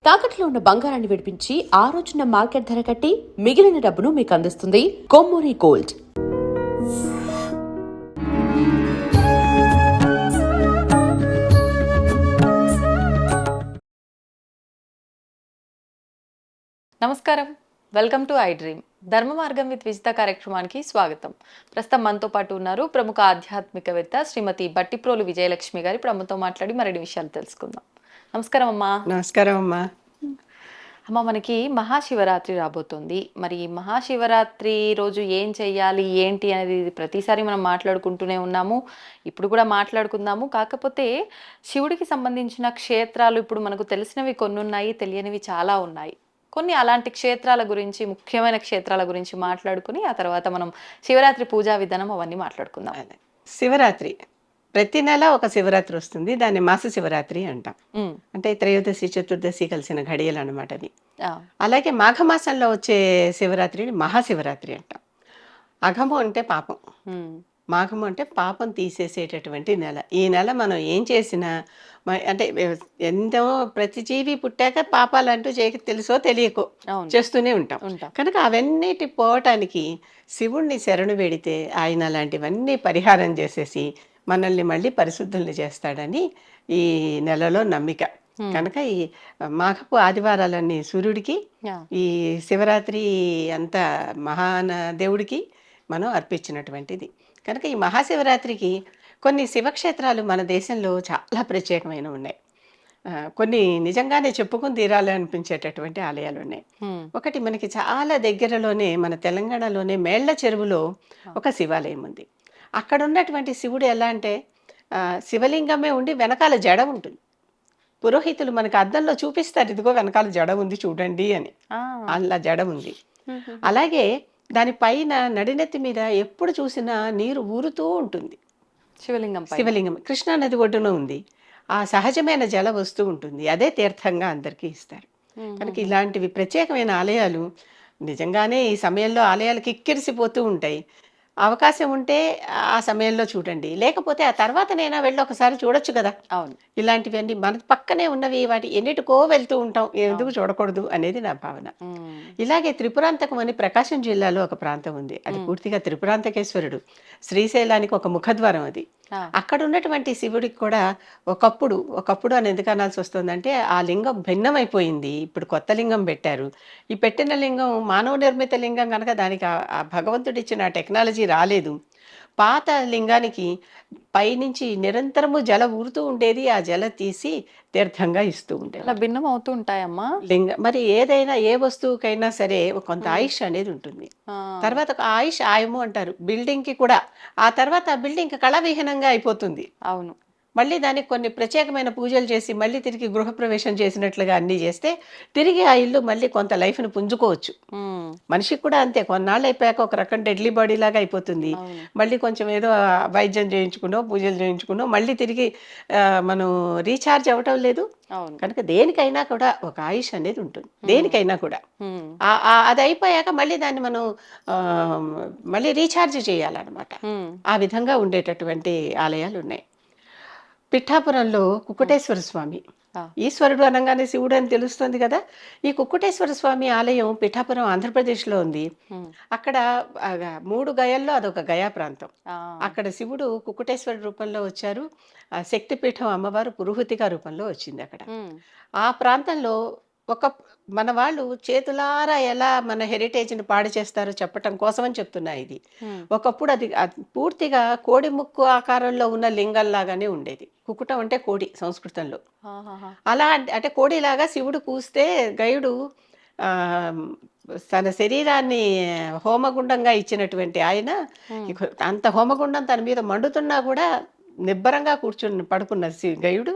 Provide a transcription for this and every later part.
తాకట్లో ఉన్న బంగారాన్ని విడిపించి ఆ రోజున మార్కెట్ ధర కట్టి మిగిలిన డబ్బును మీకు అందిస్తుంది కొమ్మూరి గోల్డ్. నమస్కారం, వెల్కమ్ టు ఐ డ్రీమ్. ధర్మ మార్గం విత్ విజిత కార్యక్రమానికి స్వాగతం. ప్రస్తుతం మనతో పాటు ఉన్నారు ప్రముఖ ఆధ్యాత్మికవేత్త శ్రీమతి బట్టిప్రోలు విజయలక్ష్మి గారు. ఇప్పుడు అమ్మతో మాట్లాడి మరిన్ని విషయాలు తెలుసుకుందాం. నమస్కారం అమ్మా. నమస్కారం అమ్మా. అమ్మ, మనకి మహాశివరాత్రి రాబోతుంది. మరి మహాశివరాత్రి రోజు ఏం చెయ్యాలి ఏంటి అనేది ప్రతిసారి మనం మాట్లాడుకుంటూనే ఉన్నాము, ఇప్పుడు కూడా మాట్లాడుకుందాము. కాకపోతే శివుడికి సంబంధించిన క్షేత్రాలు ఇప్పుడు మనకు తెలిసినవి కొన్ని ఉన్నాయి, తెలియనివి చాలా ఉన్నాయి. కొన్ని అలాంటి క్షేత్రాల గురించి, ముఖ్యమైన క్షేత్రాల గురించి మాట్లాడుకుని ఆ తర్వాత మనం శివరాత్రి పూజా విధానం అవన్నీ మాట్లాడుకుందాం. శివరాత్రి ప్రతి నెల ఒక శివరాత్రి వస్తుంది, దాన్ని మాస శివరాత్రి అంటాం. అంటే త్రయోదశి చతుర్దశి కలిసిన ఘడియలు అనమాట అది. అలాగే మాఘమాసంలో వచ్చే శివరాత్రిని మహాశివరాత్రి అంటాం. అఘము అంటే పాపం, మాఘము అంటే పాపం తీసేసేటటువంటి నెల. ఈ నెల మనం ఏం చేసినా అంటే ఎంతో ప్రతి జీవి పుట్టాక పాపాలంటూ తెలుసో తెలియకో చేస్తూనే ఉంటాం. కనుక అవన్నిటి పోవటానికి శివుణ్ణి శరణు వేడితే ఆయన అలాంటివన్నీ పరిహారం చేసేసి మనల్ని మళ్ళీ పరిశుద్ధుల్ని చేస్తాడని ఈ నెలలో నమ్మిక. కనుక ఈ మాఘపు ఆదివారాలన్నీ సూర్యుడికి, ఈ శివరాత్రి అంతా దేవుడికి మనం అర్పించినటువంటిది. కనుక ఈ మహాశివరాత్రికి కొన్ని శివక్షేత్రాలు మన దేశంలో చాలా ప్రత్యేకమైన ఉన్నాయి. కొన్ని నిజంగానే చెప్పుకుని తీరాలి అనిపించేటటువంటి ఆలయాలు ఉన్నాయి. ఒకటి మనకి చాలా దగ్గరలోనే మన తెలంగాణలోనే మేళ్ల చెరువులో ఒక శివాలయం ఉంది. అక్కడ ఉన్నటువంటి శివుడు ఎలా అంటే శివలింగమే ఉండి వెనకాల జడ ఉంటుంది. పురోహితులు మనకి అద్దంలో చూపిస్తారు, ఇదిగో వెనకాల జడ ఉంది చూడండి అని. అలా జడ ఉంది. అలాగే దానిపైన నడినెత్తి మీద ఎప్పుడు చూసినా నీరు ఊరుతూ ఉంటుంది. శివలింగం కృష్ణానది ఒడ్డున ఉంది. ఆ సహజమైన జల వస్తూ ఉంటుంది. అదే తీర్థంగా అందరికీ ఇస్తారు. కనుక ఇలాంటివి ప్రత్యేకమైన ఆలయాలు నిజంగానే ఈ సమయంలో ఆలయాలు కిక్కిరిసిపోతూ ఉంటాయి. అవకాశం ఉంటే ఆ సమయంలో చూడండి, లేకపోతే ఆ తర్వాతనైనా వెళ్ళి ఒకసారి చూడొచ్చు కదా. అవును, ఇలాంటివన్నీ మన పక్కనే ఉన్నవి, వాటి ఎన్నిటికో వెళ్తూ ఉంటాం, ఎందుకు చూడకూడదు అనేది నా భావన. ఇలాగే త్రిపురాంతకం అని ప్రకాశం జిల్లాలో ఒక ప్రాంతం ఉంది. అది పూర్తిగా త్రిపురాంతకేశ్వరుడు, శ్రీశైలానికి ఒక ముఖద్వారం అది. అక్కడ ఉన్నటువంటి శివుడికి కూడా ఒకప్పుడు అని ఎందుకు అనాల్సి వస్తుందంటే ఆ లింగం భిన్నమైపోయింది. ఇప్పుడు కొత్త లింగం పెట్టారు. ఈ పెట్టిన లింగం మానవ నిర్మిత లింగం కనుక దానికి ఆ భగవంతుడు ఇచ్చిన టెక్నాలజీ రాలేదు. పాత లింగానికి పైనుంచి నిరంతరము జల ఊరుతూ ఉండేది. ఆ జల తీసి తీర్థంగా ఇస్తూ ఉండేది. అలా భిన్నం అవుతూ ఉంటాయమ్మా మరి ఏదైనా ఏ వస్తువుకైనా సరే కొంత ఆయుష్ అనేది ఉంటుంది. తర్వాత ఆయుష్ ఆయము అంటారు బిల్డింగ్ కి కూడా. ఆ తర్వాత ఆ బిల్డింగ్ కళావిహీనంగా అయిపోతుంది. అవును, మళ్ళీ దానికి కొన్ని ప్రత్యేకమైన పూజలు చేసి మళ్ళీ తిరిగి గృహప్రవేశం చేసినట్లుగా అన్నీ చేస్తే తిరిగి ఆ ఇల్లు మళ్ళీ కొంత లైఫ్ను పుంజుకోవచ్చు. మనిషికి కూడా అంతే, కొన్నాళ్ళు అయిపోయాక ఒక రకం డెడ్లీ బాడీ లాగా అయిపోతుంది. మళ్ళీ కొంచెం ఏదో వైద్యం చేయించుకున్నో పూజలు చేయించుకున్నో మళ్ళీ తిరిగి మనం రీఛార్జ్ అవ్వటం లేదు. కనుక దేనికైనా కూడా ఒక ఆయుష్ అనేది ఉంటుంది, దేనికైనా కూడా. అది అయిపోయాక మళ్ళీ దాన్ని మనం మళ్ళీ రీఛార్జ్ చేయాలన్నమాట. ఆ విధంగా ఉండేటటువంటి ఆలయాలు ఉన్నాయి. పిఠాపురంలో కుక్కుటేశ్వర స్వామి, ఈశ్వరుడు అనగానే శివుడు అని తెలుస్తుంది కదా. ఈ కుక్కుటేశ్వర స్వామి ఆలయం పిఠాపురం ఆంధ్రప్రదేశ్లో ఉంది. అక్కడ 3 గయల్లో అదొక గయా ప్రాంతం. అక్కడ శివుడు కుక్కుటేశ్వరుడు రూపంలో వచ్చారు. శక్తిపీఠం అమ్మవారు పురుహూతిగా రూపంలో వచ్చింది అక్కడ. ఆ ప్రాంతంలో మన వాళ్ళు చేతులారా ఎలా మన హెరిటేజ్ని పాడు చేస్తారో చెప్పటం కోసమని చెప్తున్నా ఇది. ఒకప్పుడు అది పూర్తిగా కోడి ముక్కు ఆకారంలో ఉన్న లింగంలాగానే ఉండేది. కుక్కుటం అంటే కోడి సంస్కృతంలో. అలా అంటే కోడిలాగా శివుడు కూస్తే గయుడు తన శరీరాన్ని హోమగుండంగా ఇచ్చినటువంటి ఆయన అంత హోమగుండం తన మీద మండుతున్నా కూడా నిబ్బరంగా పడుకున్న గయుడు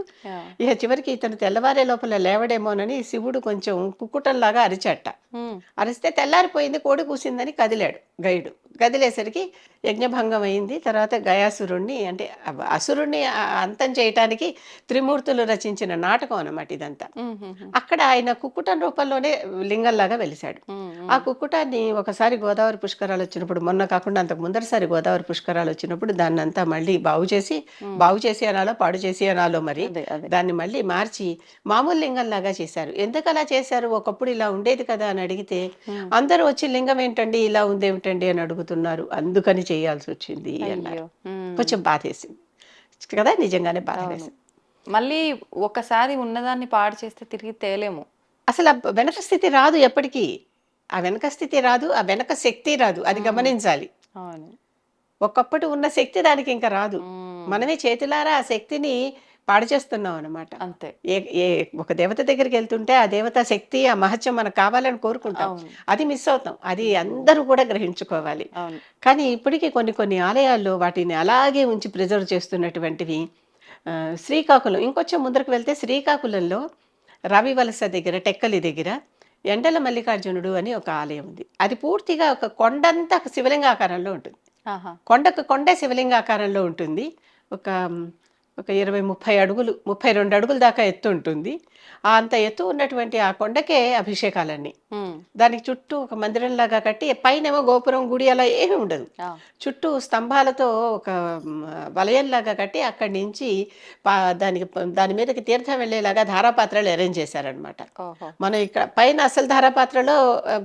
ఇక చివరికి ఇతను తెల్లవారే లోపల లేవడేమోనని శివుడు కొంచెం కుక్కుటంలాగా అరిచాట. అరిస్తే తెల్లారిపోయింది, కోడి కూసిందని కదిలాడు గయుడు. కదిలేసరికి యజ్ఞభంగం అయింది. తర్వాత గయాసురుణ్ణి అంటే అసురుణ్ణి అంతం చేయటానికి త్రిమూర్తులు రచించిన నాటకం అన్నమాట ఇదంతా. అక్కడ ఆయన కుక్కుటం రూపంలోనే లింగంలాగా వెలిశాడు. ఆ కుక్కుటాన్ని ఒకసారి గోదావరి పుష్కరాలు వచ్చినప్పుడు, మొన్న కాకుండా అంతకు ముందరిసారి గోదావరి పుష్కరాలు వచ్చినప్పుడు దాన్ని అంతా మళ్ళీ బాగు చేసి అనాలో పాడు చేసి అనాలో మరి దాన్ని మళ్ళీ మార్చి మామూలు లింగంలాగా చేశారు. ఎందుకు అలా చేశారు? ఒకప్పుడు ఇలా ఉండేది కదా అని అడిగితే అందరూ వచ్చి లింగం ఏంటండి ఇలా ఉందేమిటండి అని అడుగుతున్నారు, అందుకని చేయాల్సి వచ్చింది అన్నారు. కొంచెం బాధేసింది కదా, నిజంగానే బాధ వేసింది. మళ్ళీ ఒకసారి ఉన్నదాన్ని పాడు చేస్తే తిరిగి తేలేము. అసలు ఆ వెనక స్థితి రాదు ఎప్పటికీ. ఆ వెనక స్థితి రాదు, ఆ వెనక శక్తి రాదు, అది గమనించాలి. ఒకప్పుడు ఉన్న శక్తి దానికి ఇంకా రాదు. మనమే చేతులారా ఆ శక్తిని పాడు చేస్తున్నాం అనమాట. అంతే. ఏ ఒక దేవత దగ్గరికి వెళ్తుంటే ఆ దేవత శక్తి, ఆ మహత్యం మనకు కావాలని కోరుకుంటాం, అది మిస్ అవుతాం. అది అందరూ కూడా గ్రహించుకోవాలి. కానీ ఇప్పటికీ కొన్ని ఆలయాల్లో వాటిని అలాగే ఉంచి ప్రిజర్వ్ చేస్తున్నటువంటివి. శ్రీకాకుళం ఇంకొంచెం ముందరకు వెళ్తే శ్రీకాకుళంలో రవివలస దగ్గర టెక్కలి దగ్గర ఎండల మల్లికార్జునుడు అని ఒక ఆలయం ఉంది. అది పూర్తిగా ఒక కొండంతా శివలింగాకారంలో ఉంటుంది. కొండే శివలింగాకారంలో ఉంటుంది. ఒక 20-30 అడుగులు 32 అడుగుల దాకా ఎత్తు ఉంటుంది. అంత ఎత్తు ఉన్నటువంటి ఆ కొండకే అభిషేకాలన్నీ. దానికి చుట్టూ ఒక మందిరంలాగా కట్టి, పైనేమో గోపురం గుడి అలా ఏమీ ఉండదు. చుట్టూ స్తంభాలతో ఒక వలయంలాగా కట్టి అక్కడి నుంచి దాని మీదకి తీర్థం వెళ్ళేలాగా ధారాపాత్రలు అరేంజ్ చేశారనమాట. మనం ఇక్కడ పైన అసలు ధారాపాత్రలో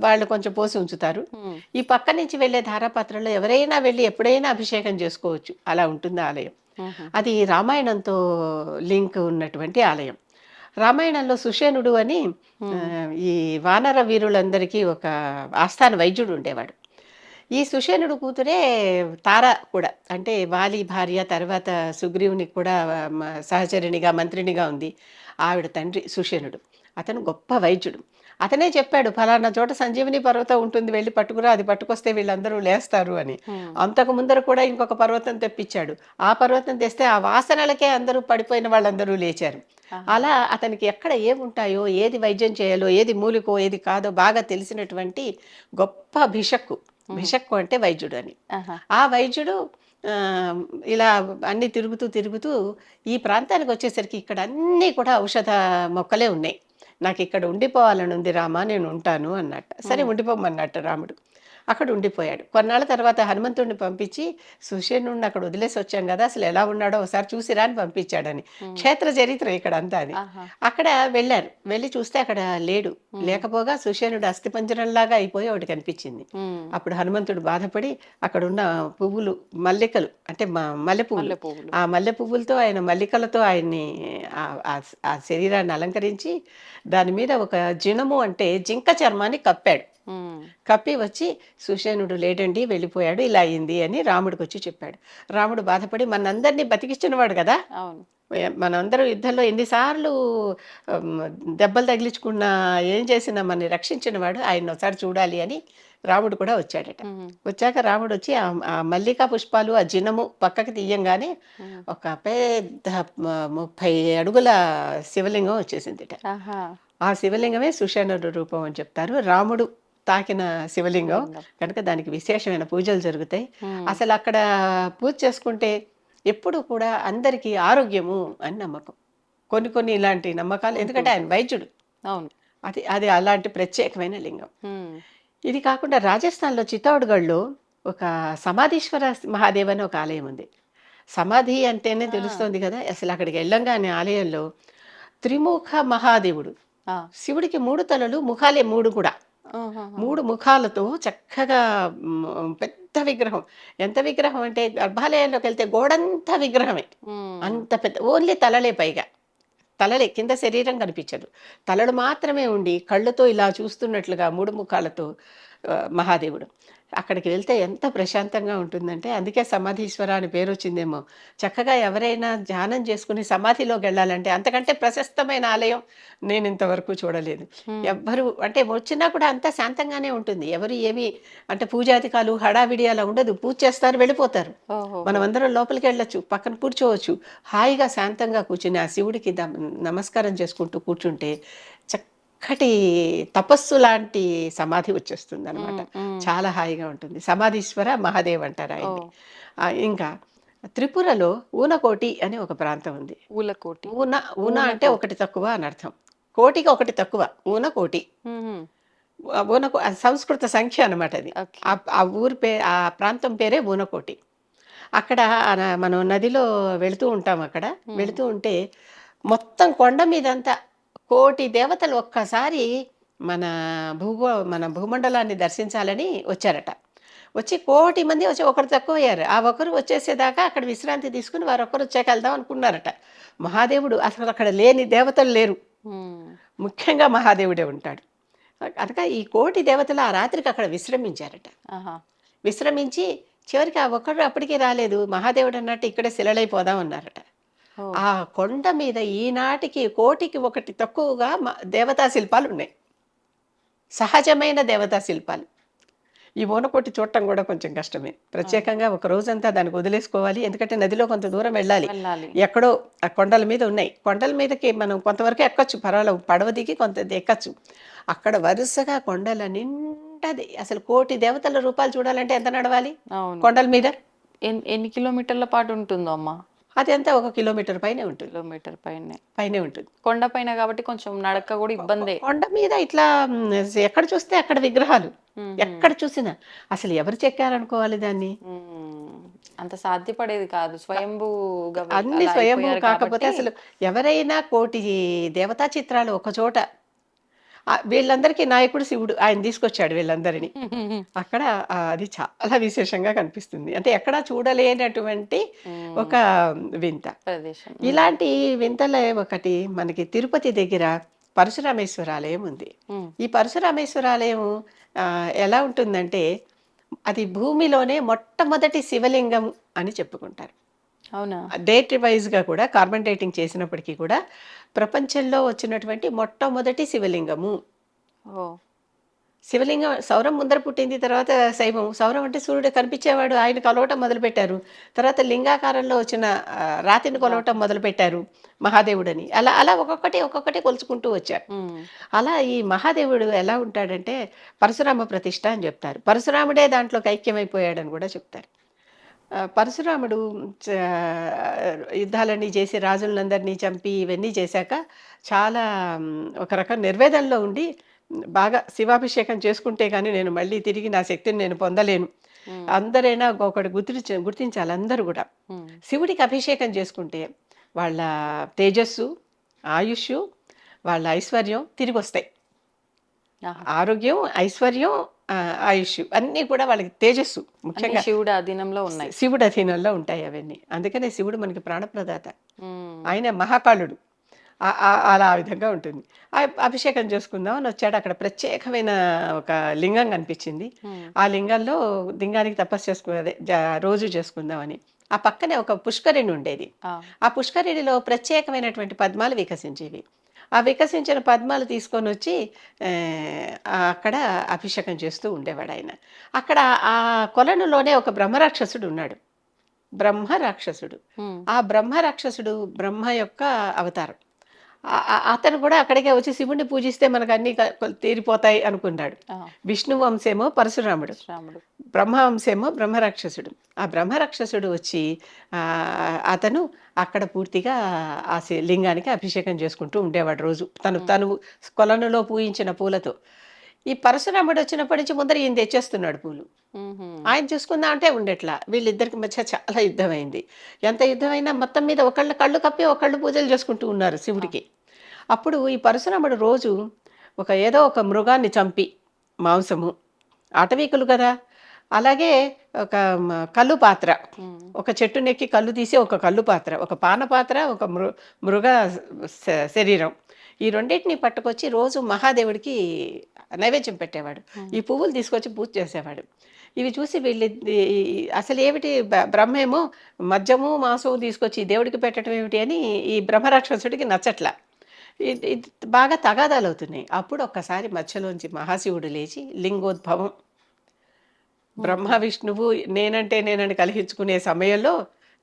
వాళ్ళు కొంచెం పోసి ఉంచుతారు. ఈ పక్క నుంచి వెళ్ళే ధారాపాత్రలో ఎవరైనా వెళ్ళి ఎప్పుడైనా అభిషేకం చేసుకోవచ్చు. అలా ఉంటుంది ఆలయం. అది రామాయణంతో లింక్ ఉన్నటువంటి ఆలయం. రామాయణంలో సుషేనుడు అని ఈ వానర వీరులందరికీ ఒక ఆస్థాన వైద్యుడు ఉండేవాడు. ఈ సుషేనుడు కూతురే తార కూడా, అంటే వాలి భార్య, తర్వాత సుగ్రీవునికి కూడా సహచరినిగా మంత్రినిగా ఉంది. ఆవిడ తండ్రి సుషేనుడు. అతను గొప్ప వైద్యుడు. అతనే చెప్పాడు, ఫలానా చోట సంజీవిని పర్వతం ఉంటుంది, వెళ్ళి పట్టుకురా, అది పట్టుకొస్తే వీళ్ళందరూ లేస్తారు అని. అంతకు ముందర కూడా ఇంకొక పర్వతం తెప్పించాడు. ఆ పర్వతం తెస్తే ఆ వాసనలకే అందరూ పడిపోయిన వాళ్ళందరూ లేచారు. అలా అతనికి ఎక్కడ ఏముంటాయో, ఏది వైద్యం చేయాలో, ఏది మూలికో ఏది కాదో బాగా తెలిసినటువంటి గొప్ప భిషక్కు అంటే వైద్యుడు అని. ఆ వైద్యుడు ఇలా అన్ని తిరుగుతూ ఈ ప్రాంతానికి వచ్చేసరికి ఇక్కడ అన్నీ కూడా ఔషధ మొక్కలే ఉన్నాయి. నాకు ఇక్కడ ఉండిపోవాలని ఉంది రామా, నేను ఉంటాను అన్నట్టు. సరే ఉండిపోమన్నట్టు రాముడు. అక్కడ ఉండిపోయాడు. కొన్నాళ్ళ తర్వాత హనుమంతుడిని పంపించి, సుషేనుడిని అక్కడ వదిలేసి వచ్చాం కదా, అసలు ఎలా ఉన్నాడో ఒకసారి చూసిరా అని పంపించాడని. క్షేత్ర చరిత్ర ఇక్కడ అంతా అది. అక్కడ వెళ్ళారు. వెళ్ళి చూస్తే అక్కడ లేడు. లేకపోగా సుషేనుడు అస్థిపంజరంలాగా అయిపోయి ఒకటి కనిపించింది. అప్పుడు హనుమంతుడు బాధపడి అక్కడున్న పువ్వులు, మల్లికలు అంటే మల్లె పువ్వులు, ఆ మల్లె పువ్వులతో ఆయన మల్లికలతో ఆయన్ని ఆ శరీరాన్ని అలంకరించి దాని మీద ఒక జినము అంటే జింక చర్మాన్ని కప్పాడు. కప్పి వచ్చి, సుషేనుడు లేడండి, వెళ్ళిపోయాడు, ఇలా అయింది అని రాముడికి వచ్చి చెప్పాడు. రాముడు బాధపడి, మనందరినీ బతికించినవాడు కదా, మనందరూ యుద్ధంలో ఎన్నిసార్లు దెబ్బలు తగిలించుకున్నా, ఏం చేసినా మనని రక్షించినవాడు, ఆయన ఒకసారి చూడాలి అని రాముడు కూడా వచ్చాడట. వచ్చాక రాముడు వచ్చి ఆ మల్లికా పుష్పాలు, ఆ జినము పక్కకి తీయంగానే ఒక పెద్ద 30 అడుగుల శివలింగం వచ్చేసిందిట. ఆ శివలింగమే సుషేనుడు రూపం అని చెప్తారు. రాముడు తాకిన శివలింగం కనుక దానికి విశేషమైన పూజలు జరుగుతాయి. అసలు అక్కడ పూజ చేసుకుంటే ఎప్పుడు కూడా అందరికీ ఆరోగ్యము అని నమ్మకం. కొన్ని ఇలాంటి నమ్మకాలు, ఎందుకంటే ఆయన వైద్యుడు. అది అలాంటి ప్రత్యేకమైన లింగం. ఇది కాకుండా రాజస్థాన్లో చిత్తౌడ్గఢ్లో ఒక సమాధీశ్వర మహాదేవ్ అని ఒక ఆలయం ఉంది. సమాధి అంటేనే తెలుస్తోంది కదా. అసలు అక్కడికి వెళ్ళంగానే ఆలయంలో త్రిముఖ మహాదేవుడు, శివుడికి 3 తలలు, ముఖాలే 3 కూడా. 3 ముఖాలతో చక్కగా పెద్ద విగ్రహం. ఎంత విగ్రహం అంటే గర్భాలయంలోకి వెళ్తే గోడంతా విగ్రహమే. అంత పెద్ద, ఓన్లీ తలలే, పైగా తలలే, కింద శరీరం కనిపించదు. తలలు మాత్రమే ఉండి కళ్ళతో ఇలా చూస్తున్నట్లుగా 3 ముఖాలతో మహాదేవుడు. అక్కడికి వెళ్తే ఎంత ప్రశాంతంగా ఉంటుందంటే, అందుకే సమాధీశ్వర అని పేరు వచ్చిందేమో. చక్కగా ఎవరైనా ధ్యానం చేసుకుని సమాధిలోకి వెళ్ళాలంటే అంతకంటే ప్రశస్తమైన ఆలయం నేను ఇంతవరకు చూడలేదు. ఎవ్వరు అంటే వచ్చినా కూడా అంతా శాంతంగానే ఉంటుంది. ఎవరు ఏమి అంటే పూజాధికాలు హడావిడి అలా ఉండదు. పూజ చేస్తారు, వెళ్ళిపోతారు. మనం అందరం లోపలికి వెళ్ళొచ్చు, పక్కన కూర్చోవచ్చు, హాయిగా శాంతంగా కూర్చుని ఆ శివుడికి నమస్కారం చేసుకుంటూ కూర్చుంటే చక్కటి తపస్సు లాంటి సమాధి వచ్చేస్తుంది అనమాట. చాలా హాయిగా ఉంటుంది. సమాధీశ్వర మహాదేవ్ అంటారు ఆయన్ని. ఇంకా త్రిపురలో ఊనకోటి అని ఒక ప్రాంతం ఉంది. ఊలకోటి. ఊన ఊన అంటే ఒకటి తక్కువ అని అర్థం. కోటికి ఒకటి తక్కువ, ఊనకోటి. అది సంస్కృత సంఖ్య అనమాట అది. ఆ ఊరి ఆ ప్రాంతం పేరే ఊనకోటి. అక్కడ మనం నదిలో వెళుతూ ఉంటాం. అక్కడ వెళుతూ ఉంటే మొత్తం కొండ మీదంతా కోటి దేవతలు ఒక్కసారి మన భూమండలాన్ని దర్శించాలని వచ్చారట. వచ్చి కోటి మంది వచ్చి ఒకరు తక్కువయ్యారు. ఆ ఒకరు వచ్చేసేదాకా అక్కడ విశ్రాంతి తీసుకుని వారొకరు వచ్చాక వెళ్దాం అనుకున్నారట. మహాదేవుడు అసలు అక్కడ లేని దేవతలు లేరు, ముఖ్యంగా మహాదేవుడే ఉంటాడు. కనుక ఈ కోటి దేవతలు ఆ రాత్రికి అక్కడ విశ్రమించారట. విశ్రమించి చివరికి ఆ ఒక్కడు అప్పటికే రాలేదు. మహాదేవుడు అన్నట్టు ఇక్కడే శిలలైపోదాం అన్నారట. ఆ కొండ మీద ఈనాటికి కోటికి ఒకటి తక్కువగా దేవతా శిల్పాలు ఉన్నాయి, సహజమైన దేవతా శిల్పాలు. ఈ ఊనకోటి చూడటం కూడా కొంచెం కష్టమే. ప్రత్యేకంగా ఒక రోజంతా దానికి వదిలేసుకోవాలి, ఎందుకంటే నదిలో కొంత దూరం వెళ్ళాలి. ఎక్కడో ఆ కొండల మీద ఉన్నాయి. కొండల మీదకి మనం కొంతవరకు ఎక్కచ్చు, పర్వాలేదు, పడవ దిగి కొంత ఎక్కచ్చు. అక్కడ వరుసగా కొండల నిండది. అసలు కోటి దేవతల రూపాలు చూడాలంటే ఎంత నడవాలి కొండల మీద? ఎన్ని కిలోమీటర్ల పాటు ఉంటుందో అమ్మా? అది అంతా 1 కిలోమీటర్ పైనే ఉంటుంది. కిలోమీటర్ పైనే ఉంటుంది. కొండ పైన కాబట్టి కొంచెం నడక కూడా ఇబ్బందే. కొండ మీద ఇట్లా ఎక్కడ చూస్తే అక్కడ విగ్రహాలు, ఎక్కడ చూసినా. అసలు ఎవరు చెక్కారనుకోవాలి దాన్ని? అంత సాధ్యపడేది కాదు, స్వయంభూగా అన్ని స్వయంభూ. కాకపోతే అసలు ఎవరైనా కోటి దేవతా చిత్రాలు ఒక చోట, వీళ్ళందరికీ నాయకుడు శివుడు, ఆయన తీసుకొచ్చాడు వీళ్ళందరినీ. అక్కడ అది చాలా విశేషంగా కనిపిస్తుంది. అంటే ఎక్కడా చూడలేనటువంటి ఒక వింత. ఇలాంటి వింతలే ఒకటి మనకి తిరుపతి దగ్గర పరశురామేశ్వర ఆలయం ఉంది. ఈ పరశురామేశ్వర ఆలయం ఎలా ఉంటుందంటే, అది భూమిలోనే మొట్టమొదటి శివలింగం అని చెప్పుకుంటారు. అవునా? డేట్ వైజ్గా కూడా కార్బన్ డేటింగ్ చేసినప్పటికీ కూడా ప్రపంచంలో వచ్చినటువంటి మొట్టమొదటి శివలింగము. శివలింగం సౌరం ముందర పుట్టింది, తర్వాత శైవం. సౌరం అంటే సూర్యుడు కనిపించేవాడు, ఆయన కొలవటం మొదలుపెట్టారు. తర్వాత లింగాకారంలో వచ్చిన రాతిని కొలవటం మొదలుపెట్టారు మహాదేవుడని. అలా అలా ఒక్కొక్కటి కొలుచుకుంటూ వచ్చారు. అలా ఈ మహాదేవుడు ఎలా ఉంటాడంటే పరశురామ ప్రతిష్ఠ అని చెప్తారు. పరశురాముడే దాంట్లోకి ఐక్యమైపోయాడని కూడా చెప్తారు. పరశురాముడు యుద్ధాలన్నీ చేసి రాజులందరినీ చంపి ఇవన్నీ చేశాక చాలా ఒక రకం నిర్వేదంలో ఉండి, బాగా శివాభిషేకం చేసుకుంటే కానీ నేను మళ్ళీ తిరిగి నా శక్తిని నేను పొందలేను, అందరైనా ఒకటి గుర్తించాలి అందరూ కూడా. శివుడికి అభిషేకం చేసుకుంటే వాళ్ళ తేజస్సు, ఆయుష్, వాళ్ళ ఐశ్వర్యం తిరిగి వస్తాయి. ఆరోగ్యం, ఐశ్వర్యం, ఆయుష్ అన్నీ కూడా వాళ్ళకి తేజస్సు ముఖ్యంగా శివుడు అధీనంలో ఉన్నాయి. శివుడు అధీనంలో ఉంటాయి అవన్నీ. అందుకనే శివుడు మనకి ప్రాణప్రదాత, ఆయన మహాకాళుడు. అలా ఆ విధంగా ఉంటుంది. అభిషేకం చేసుకుందాం అని వచ్చాడు. అక్కడ ప్రత్యేకమైన ఒక లింగం కనిపించింది. ఆ లింగానికి తపస్సు చేసుకునేది రోజు చేసుకుందామని. ఆ పక్కనే ఒక పుష్కరిణి ఉండేది. ఆ పుష్కరిణిలో ప్రత్యేకమైనటువంటి పద్మాలు వికసించేవి. ఆ వికసించిన పద్మాలు తీసుకొని వచ్చి అక్కడ అభిషేకం చేస్తూ ఉండేవాడు ఆయన. అక్కడ ఆ కొలనులోనే ఒక బ్రహ్మరాక్షసుడు ఉన్నాడు. ఆ బ్రహ్మరాక్షసుడు బ్రహ్మ యొక్క అవతారం. అతను కూడా అక్కడికే వచ్చి శివుణ్ణి పూజిస్తే మనకు అన్ని తీరిపోతాయి అనుకున్నాడు. విష్ణు వంశేమో పరశురాముడు, బ్రహ్మ వంశేమో బ్రహ్మరాక్షసుడు. ఆ బ్రహ్మరాక్షసుడు వచ్చి అతను అక్కడ పూర్తిగా ఆ లింగానికి అభిషేకం చేసుకుంటూ ఉండేవాడు రోజు, తను కొలనులో పూయించిన పూలతో. ఈ పరశురాముడు వచ్చినప్పటి నుంచి ముందర ఈయన తెచ్చేస్తున్నాడు పూలు. ఆయన చూసుకుందాం అంటే ఉండేట్లా. వీళ్ళిద్దరికి మధ్య చాలా యుద్ధం అయింది. ఎంత యుద్ధమైనా మొత్తం మీద ఒకళ్ళ కళ్ళు కప్పి ఒకళ్ళు పూజలు చేసుకుంటూ ఉన్నారు శివుడికి. అప్పుడు ఈ పరశురాముడు రోజు ఏదో ఒక మృగాన్ని చంపి, మాంసము, అటవీకులు కదా, అలాగే ఒక కళ్ళు పాత్ర, ఒక చెట్టు నెక్కి కళ్ళు తీసి ఒక కళ్ళు పాత్ర, ఒక పాన పాత్ర, ఒక మృగ శరీరం, ఈ రెండింటిని పట్టుకొచ్చి రోజు మహాదేవుడికి నైవేద్యం పెట్టేవాడు. ఈ పువ్వులు తీసుకొచ్చి పూజ చేసేవాడు. ఇవి చూసి వీళ్ళు అసలు ఏమిటి, బ్రహ్మేమో మద్యము మాంసము తీసుకొచ్చి దేవుడికి పెట్టడం ఏమిటి అని ఈ బ్రహ్మరాక్షసుడికి నచ్చట్లా. ఇది బాగా తగాదాలు అవుతున్నాయి. అప్పుడు ఒక్కసారి మధ్యలోంచి మహాశివుడు లేచి లింగోద్భవం, బ్రహ్మ విష్ణువు నేనంటే నేనని కలిగించుకునే సమయంలో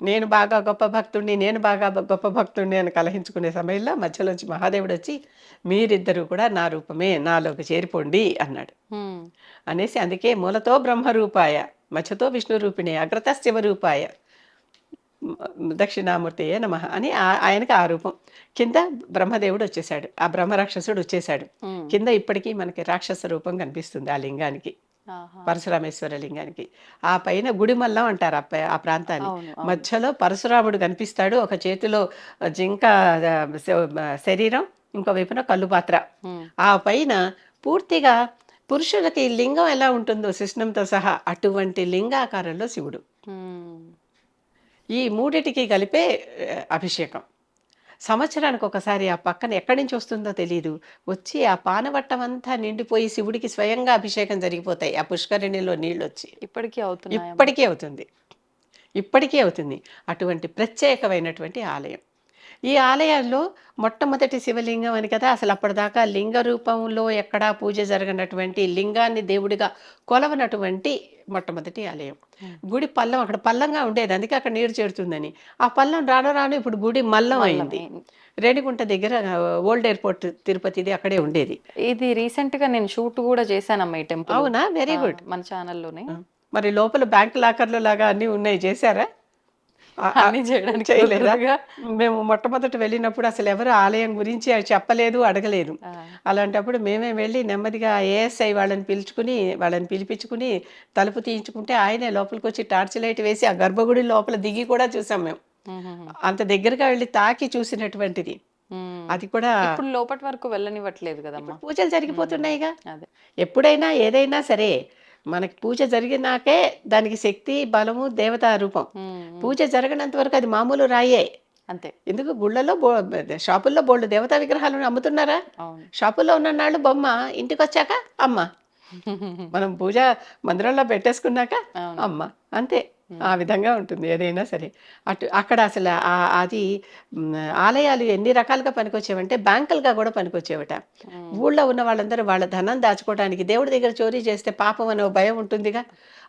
నేను బాగా గొప్ప భక్తుడిని, నేను బాగా గొప్ప భక్తుడిని అని కలహించుకునే సమయంలో మధ్యలోంచి మహాదేవుడు వచ్చి, మీరిద్దరూ కూడా నా రూపమే, నాలోకి చేరిపోండి అన్నాడు. హ్మ్. అనేసి అందుకే మూలతో బ్రహ్మరూపాయ, మధ్యతో విష్ణు రూపిణి, అగ్రత శివరూపాయ, దక్షిణామూర్తియే నమః అని ఆయనకి ఆ రూపం. కింద బ్రహ్మదేవుడు వచ్చేసాడు, ఆ బ్రహ్మరాక్షసుడు వచ్చేసాడు. హ్మ్. కింద ఇప్పటికీ మనకి రాక్షస రూపం కనిపిస్తుంది ఆ లింగానికి, ఆహా! పరశురామేశ్వర లింగానికి. ఆ పైన గుడిమల్లం అంటారు ఆ ప్రాంతాన్ని. అవును. అవును. మధ్యలో పరశురాముడు కనిపిస్తాడు, ఒక చేతిలో జింక శరీరం, ఇంకో వైపున కళ్ళు పాత్ర. హ్మ్. ఆ పైన పూర్తిగా పురుషులకి లింగం ఎలా ఉంటుందో శిష్ణంతో సహా అటువంటి లింగాకారంలో శివుడు. హ్మ్. ఈ మూడిటికి కలిపే అభిషేకం. సంవత్సరానికి ఒకసారి ఆ పక్కన ఎక్కడి నుంచి వస్తుందో తెలీదు. వచ్చి ఆ పానవట్టం అంతా నిండిపోయి శివుడికి స్వయంగా అభిషేకం జరిగిపోతాయి. ఆ పుష్కరిణిలో నీళ్ళొచ్చి. ఇప్పటికీ అవుతున్నాయమ్మా? ఇప్పటికీ అవుతుంది. ఇప్పటికీ అవుతుంది. అటువంటి ప్రత్యేకమైనటువంటి ఆలయం. ఈ ఆలయాల్లో మొట్టమొదటి శివలింగం అని కదా, అసలు అప్పటిదాకా లింగ రూపంలో ఎక్కడా పూజ జరగనటువంటి, లింగాన్ని దేవుడిగా కొలవనటువంటి మొట్టమొదటి ఆలయం. గుడి పల్లం అక్కడ పల్లంగా ఉండేది, అందుకే అక్కడ నీరు చేరుతుందని. ఆ పల్లం రాను రాను ఇప్పుడు గుడి మల్లం అయింది. అయింది. రేణిగుంట దగ్గర ఓల్డ్ ఎయిర్పోర్ట్ తిరుపతిది అక్కడే ఉండేది. ఇది రీసెంట్‌గా నేను షూట్ గూడా చేశానమ్మా ఈ టెంపుల్. అవునా? Very good. మన ఛానల్‌లోనే. మరి లోపల బ్యాంక్ లాకర్లు లాగా అన్నీ ఉన్నాయి, చేశారా? అన్నీ చేయడానికి చేయలేదా? కుదరదుగా. మేము మొట్టమొదట వెళ్ళినప్పుడు అసలు ఎవరు ఆలయం గురించి చెప్పలేదు, అడగలేదు. ఆ! అలాంటప్పుడు మేమే వెళ్ళి నెమ్మదిగా ఏఎస్ఐ వాళ్ళని పిలిపించుకుని తలుపు తీయించుకుంటే ఆయనే లోపలికొచ్చి టార్చ్ లైట్ వేసి ఆ గర్భగుడి లోపల దిగి కూడా చూసాం మేము. హుహుహు. అంత దగ్గరగా వెళ్ళి తాకి చూసినటువంటిది. హ్మ్. అది కూడా ఇప్పుడు లోపటి వరకు వెళ్ళనివ్వట్లేదు గదమ్మా! పూజలు జరిగిపోతున్నాయిగా. అదే. ఎప్పుడైనా ఏదైనా సరే మనకి పూజ జరిగినాకే దానికి శక్తి, బలము, దేవతా రూపం. హ్మ్. హ్మ్. పూజ జరగనంత వరకు అది మామూలు రాయే. అంతే. ఎందుకు గుళ్ళలో షాపుల్లో బోల్డు దేవతా విగ్రహాలు అమ్ముతున్నారా? అవును. షాపుల్లో ఉన్ననాళ్ళు బొమ్మ, ఇంటికొచ్చాక అమ్మ. మనం పూజ మందిరంలో పెట్టేసుకున్నాక అవును. అమ్మ. అంతే. ఆ విధంగా ఉంటుంది ఏదైనా సరే. అక్కడ అసలు అది ఆలయాలు ఎన్ని రకాలుగా పనికొచ్చేవంటే బ్యాంకులుగా కూడా పనికొచ్చేవట. హ్మ్. ఊళ్ళో ఉన్న వాళ్ళందరూ వాళ్ళ ధనం దాచుకోవడానికి, దేవుడి దగ్గర చోరీ చేస్తే పాపం అనే ఓ భయం ఉంటుందిగా.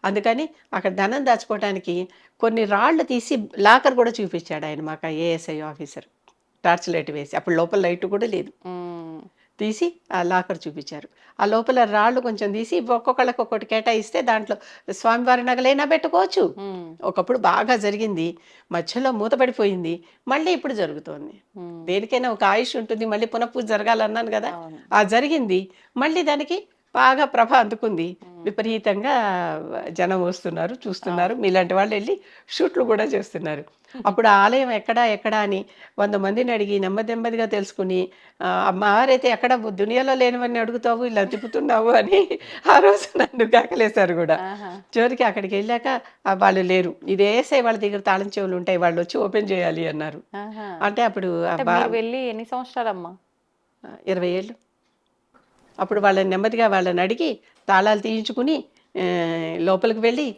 అందుకని అక్కడ ధనం దాచుకోవడానికి కొన్ని రాళ్ళు తీసి లాకర్ కూడా చూపించాడు ఆయన మాకు, ఆ ఏఎస్ఐ ఆఫీసర్. టార్చ్ లైట్ వేసి, అప్పుడు లోపల లైట్ కూడా లేదు. హ్మ్. తీసి ఆ లాకర్ చూపించారు. ఆ లోపల రాళ్ళు కొంచెం తీసి ఒక్కొక్కళ్ళకి ఒక్కొక్కటి కేటాయిస్తే దాంట్లో స్వామివారి నగలైనా పెట్టుకోవచ్చు. హ్మ్. ఒకప్పుడు బాగా జరిగింది, మధ్యలో మూతపడిపోయింది, మళ్ళీ ఇప్పుడు జరుగుతోంది. హ్మ్. దేనికైనా ఒక ఆయుష్ ఉంటుంది, మళ్ళీ పునఃపూజ జరగాలన్నాను కదా. అవును. ఆ జరిగింది, మళ్ళీ దానికి బాగా ప్రభ అందుకుంది. విపరీతంగా జనం వస్తున్నారు, చూస్తున్నారు. మీలాంటి వాళ్ళు వెళ్ళి షూట్లు కూడా చేస్తున్నారు. అప్పుడు ఆ ఆలయం ఎక్కడా అని 100 మందిని అడిగి నెమ్మదిగా తెలుసుకుని, అమ్మవారైతే ఎక్కడ దునియాలో లేనివన్నీ అడుగుతావు, ఇలా తిప్పుతున్నావు అని ఆ రోజు నన్ను కేకలేశారు కూడా. ఆహా! చివరికి అక్కడికి వెళ్ళాక వాళ్ళు లేరు. ఇది ఏఎస్ఐ వాళ్ళ దగ్గర తాళం చెవులు ఉంటాయి, వాళ్ళు వచ్చి ఓపెన్ చేయాలి అన్నారు. ఆహా! అంటే అప్పుడు అంటే మీరు వెళ్ళి ఎన్ని సంవత్సరాలమ్మా? 20 ఏళ్ళు. అప్పుడు వాళ్ళని అడిగి తాళాలు తీయించుకుని లోపలికి వెళ్ళి,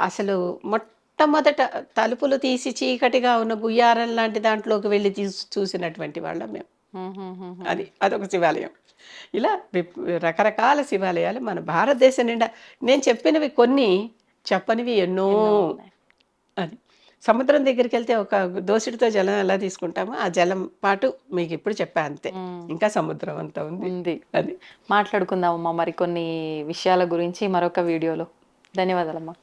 అసలు మొట్టమొదట తలుపులు తీసి చీకటిగా ఉన్న గుయ్యారం లాంటి దాంట్లోకి వెళ్ళి చూసినటువంటి వాళ్ళం మేము. హుహుహుహు. అదొక శివాలయం. ఇలా రకరకాల శివాలయాలు మన భారతదేశం నిండా. నేను చెప్పినవి కొన్ని, చెప్పనివి ఎన్నో. ఎన్నో ఉన్నాయి. అది సముద్రం దగ్గరికి వెళ్తే ఒక దోసిడితో జలం ఎలా తీసుకుంటామో ఆ జలం పాటు మీకు ఇప్పుడు చెప్పా అంతే. హ్మ్. ఇంకా సముద్రం అంతా ఉంది. ఉంది. అది మాట్లాడుకుందామమ్మా మరికొన్ని విషయాల గురించి మరొక వీడియోలో. ధన్యవాదాలమ్మా.